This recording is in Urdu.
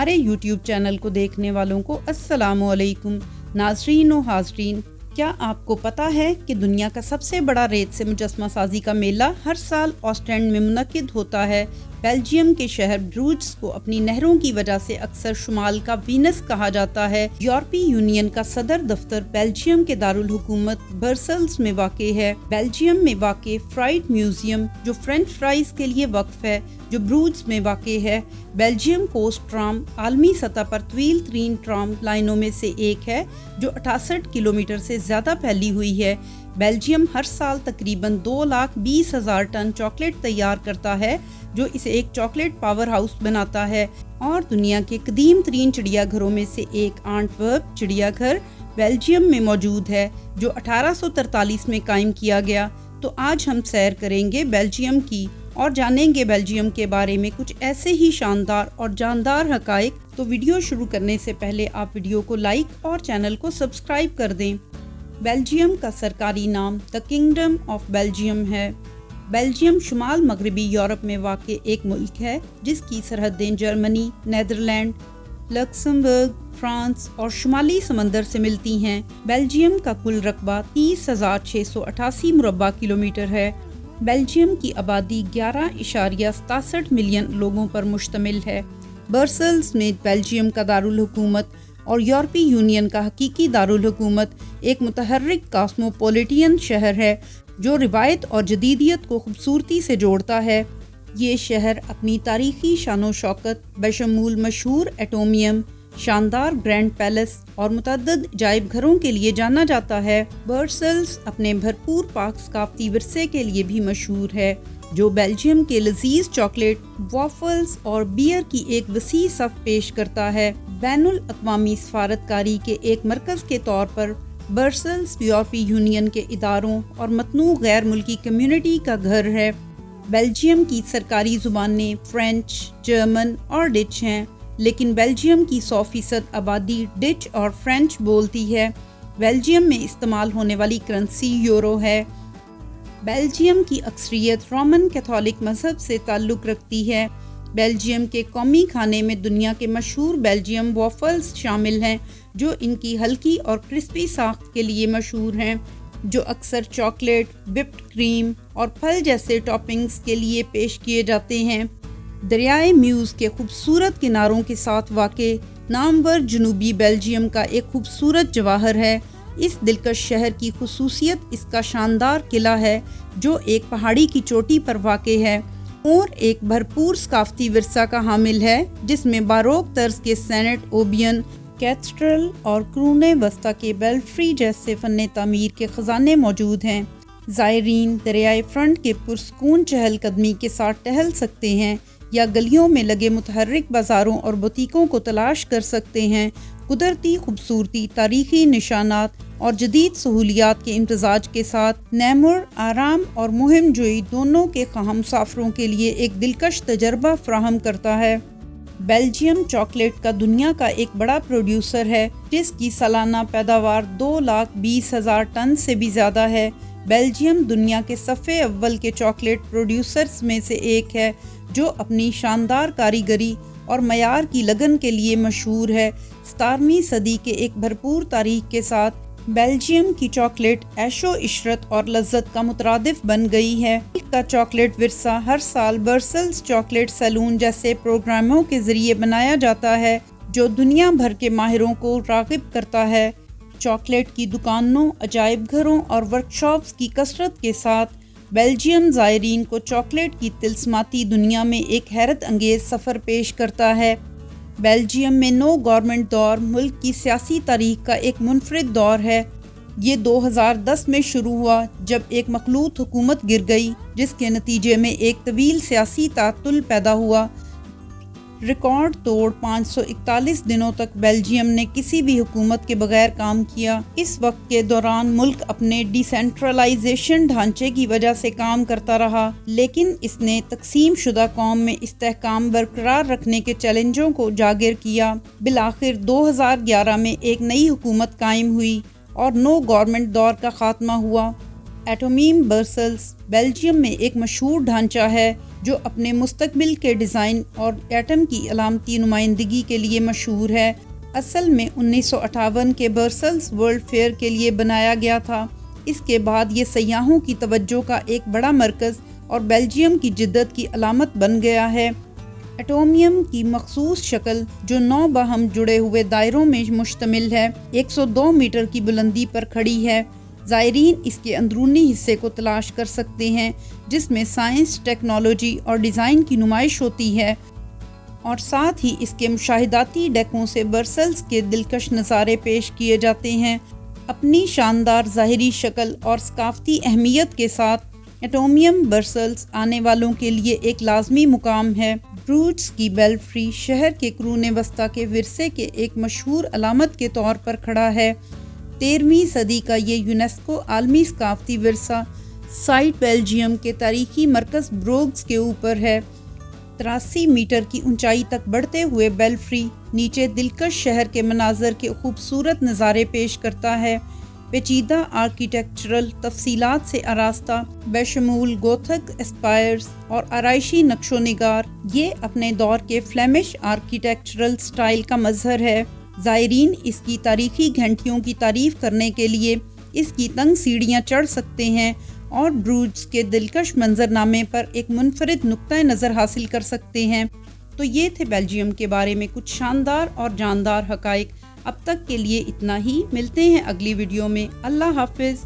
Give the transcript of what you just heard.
ہمارے یوٹیوب چینل کو دیکھنے والوں کو السلام علیکم ناظرین و حاضرین۔ کیا آپ کو پتہ ہے کہ دنیا کا سب سے بڑا ریت سے مجسمہ سازی کا میلہ ہر سال آسٹینڈ میں منعقد ہوتا ہے؟ بیلجیم کے شہر بروجز کو اپنی نہروں کی وجہ سے اکثر شمال کا وینس کہا جاتا ہے۔ یورپی یونین کا صدر دفتر بیلجیم کے دارالحکومت برسلز میں واقع ہے۔ بیلجیم میں واقع فرائٹ میوزیم جو فرینچ فرائز کے لیے وقف ہے، جو بروجز میں واقع ہے۔ بیلجیم کوسٹ ٹرام عالمی سطح پر طویل ترین ٹرام لائنوں میں سے ایک ہے جو 68 کلومیٹر سے زیادہ پھیلی ہوئی ہے۔ بیلجیم ہر سال تقریباً 2,20,000 ٹن چاکلیٹ تیار کرتا ہے جو اسے ایک چاکلیٹ پاور ہاؤس بناتا ہے، اور دنیا کے قدیم ترین چڑیا گھروں میں سے ایک آنٹورپ چڑیا گھر بیلجیم میں موجود ہے جو 1843 میں قائم کیا گیا۔ تو آج ہم سیر کریں گے بیلجیم کی اور جانیں گے بیلجیم کے بارے میں کچھ ایسے ہی شاندار اور جاندار حقائق۔ تو ویڈیو شروع کرنے سے پہلے آپ ویڈیو کو لائک اور چینل کو سبسکرائب کر دیں۔ بیلجیم کا سرکاری نام دی کنگڈم آف بیلجیم ہے۔ بیلجیم شمال مغربی یورپ میں واقع ایک ملک ہے جس کی سرحدیں جرمنی، نیدرلینڈ، لکسمبرگ، فرانس اور شمالی سمندر سے ملتی ہیں۔ بیلجیم کا کل رقبہ 30,688 مربع کلومیٹر ہے۔ بیلجیم کی آبادی 11.67 ملین لوگوں پر مشتمل ہے۔ برسلز میں بیلجیم کا دارالحکومت اور یورپی یونین کا حقیقی دارالحکومت ایک متحرک کاسموپولیٹین شہر ہے جو روایت اور جدیدیت کو خوبصورتی سے جوڑتا ہے۔ یہ شہر اپنی تاریخی شان و شوکت بشمول مشہور ایٹومیوم، شاندار گرینڈ پیلس اور متعدد عجائب گھروں کے لیے جانا جاتا ہے۔ برسلز اپنے بھرپور پاک ثقافتی ورثے کے لیے بھی مشہور ہے جو بیلجیم کے لذیذ چاکلیٹ، وافلز اور بیئر کی ایک وسیع صف پیش کرتا ہے۔ بین الاقوامی سفارتکاری کے ایک مرکز کے طور پر برسلز یورپی یونین کے اداروں اور متنوع غیر ملکی کمیونٹی کا گھر ہے۔ بیلجیم کی سرکاری زبانیں فرینچ، جرمن اور ڈچ ہیں، لیکن بیلجیم کی 100% آبادی ڈچ اور فرینچ بولتی ہے۔ بیلجیم میں استعمال ہونے والی کرنسی یورو ہے۔ بیلجیم کی اکثریت رومن کیتھولک مذہب سے تعلق رکھتی ہے۔ بیلجیم کے قومی کھانے میں دنیا کے مشہور بیلجیم وافلز شامل ہیں جو ان کی ہلکی اور کرسپی ساخت کے لیے مشہور ہیں، جو اکثر چاکلیٹ، وپڈ کریم اور پھل جیسے ٹاپنگز کے لیے پیش کیے جاتے ہیں۔ دریائے میوز کے خوبصورت کناروں کے ساتھ واقع نامور جنوبی بیلجیم کا ایک خوبصورت جواہر ہے۔ اس دلکش شہر کی خصوصیت اس کا شاندار قلعہ ہے جو ایک پہاڑی کی چوٹی پر واقع ہے اور ایک بھرپور ثقافتی ورثہ کا حامل ہے جس میں باروک طرز کے سینٹ اوبین کیتھیڈرل اور قرون وسطیٰ کے بیلفری جیسے فن تعمیر کے خزانے موجود ہیں۔ زائرین دریائے فرنٹ کے پرسکون چہل قدمی کے ساتھ ٹہل سکتے ہیں یا گلیوں میں لگے متحرک بازاروں اور بوتیکوں کو تلاش کر سکتے ہیں۔ قدرتی خوبصورتی، تاریخی نشانات اور جدید سہولیات کے امتزاج کے ساتھ نیمور آرام اور مہم جوئی دونوں کے خواہاں مسافروں کے لیے ایک دلکش تجربہ فراہم کرتا ہے۔ بیلجیم چاکلیٹ کا دنیا کا ایک بڑا پروڈیوسر ہے جس کی سالانہ پیداوار 2,20,000 ٹن سے بھی زیادہ ہے۔ بیلجیم دنیا کے صفِ اول کے چاکلیٹ پروڈیوسرز میں سے ایک ہے جو اپنی شاندار کاریگری اور معیار کی لگن کے لیے مشہور ہے۔ 17ویں صدی کے ایک بھرپور تاریخ کے ساتھ بیلجیم کی چاکلیٹ عیش و عشرت اور لذت کا مترادف بن گئی ہے۔ ملک کا چاکلیٹ ورثہ ہر سال برسلز چاکلیٹ سیلون جیسے پروگراموں کے ذریعے بنایا جاتا ہے جو دنیا بھر کے ماہروں کو راغب کرتا ہے۔ چاکلیٹ کی دکانوں، عجائب گھروں اور ورکشاپس کی کثرت کے ساتھ بیلجیم زائرین کو چاکلیٹ کی طلسماتی دنیا میں ایک حیرت انگیز سفر پیش کرتا ہے۔ بیلجیم میں نو گورنمنٹ دور ملک کی سیاسی تاریخ کا ایک منفرد دور ہے۔ یہ 2010 میں شروع ہوا جب ایک مخلوط حکومت گر گئی جس کے نتیجے میں ایک طویل سیاسی تعطل پیدا ہوا۔ ریکارڈ توڑ 541 دنوں تک بیلجیم نے کسی بھی حکومت کے بغیر کام کیا۔ اس وقت کے دوران ملک اپنے ڈی سینٹرلائزیشن ڈھانچے کی وجہ سے کام کرتا رہا، لیکن اس نے تقسیم شدہ قوم میں استحکام برقرار رکھنے کے چیلنجوں کو اجاگر کیا۔ بالآخر 2011 میں ایک نئی حکومت قائم ہوئی اور نو گورنمنٹ دور کا خاتمہ ہوا۔ ایٹومیم برسلز بیلجیم میں ایک مشہور ڈھانچہ ہے جو اپنے مستقبل کے ڈیزائن اور ایٹم کی علامتی نمائندگی کے لیے مشہور ہے۔ اصل میں 1958 کے برسلز ورلڈ فیئر کے لیے بنایا گیا تھا۔ اس کے بعد یہ سیاحوں کی توجہ کا ایک بڑا مرکز اور بیلجیم کی جدت کی علامت بن گیا ہے۔ ایٹومیم کی مخصوص شکل جو 9 باہم جڑے ہوئے دائروں میں مشتمل ہے 102 میٹر کی بلندی پر کھڑی ہے۔ زائرین اس کے اندرونی حصے کو تلاش کر سکتے ہیں جس میں سائنس، ٹیکنالوجی اور ڈیزائن کی نمائش ہوتی ہے، اور ساتھ ہی اس کے مشاہداتی ڈیکوں سے برسلز کے دلکش نظارے پیش کیے جاتے ہیں۔ اپنی شاندار ظاہری شکل اور ثقافتی اہمیت کے ساتھ ایٹومیم برسلز آنے والوں کے لیے ایک لازمی مقام ہے۔ بروجز کی بیلفری شہر کے قرون وسطیٰ کے ورثے کے ایک مشہور علامت کے طور پر کھڑا ہے۔ 13ویں صدی کا یہ یونیسکو عالمی ثقافتی ورثہ سائٹ بیلجیم کے تاریخی مرکز بروگز کے اوپر ہے۔ 83 میٹر کی اونچائی تک بڑھتے ہوئے بیلفری نیچے دلکش شہر کے مناظر کے خوبصورت نظارے پیش کرتا ہے۔ پیچیدہ آرکیٹیکچرل تفصیلات سے آراستہ بشمول گوتھک اسپائرز اور آرائشی نقش و نگار، یہ اپنے دور کے فلیمش آرکیٹیکچرل سٹائل کا مظہر ہے۔ زائرین اس کی تاریخی گھنٹیوں کی تعریف کرنے کے لیے اس کی تنگ سیڑھیاں چڑھ سکتے ہیں اور بروجز کے دلکش منظرنامے پر ایک منفرد نقطۂ نظر حاصل کر سکتے ہیں۔ تو یہ تھے بیلجیم کے بارے میں کچھ شاندار اور جاندار حقائق۔ اب تک کے لیے اتنا ہی، ملتے ہیں اگلی ویڈیو میں۔ اللہ حافظ۔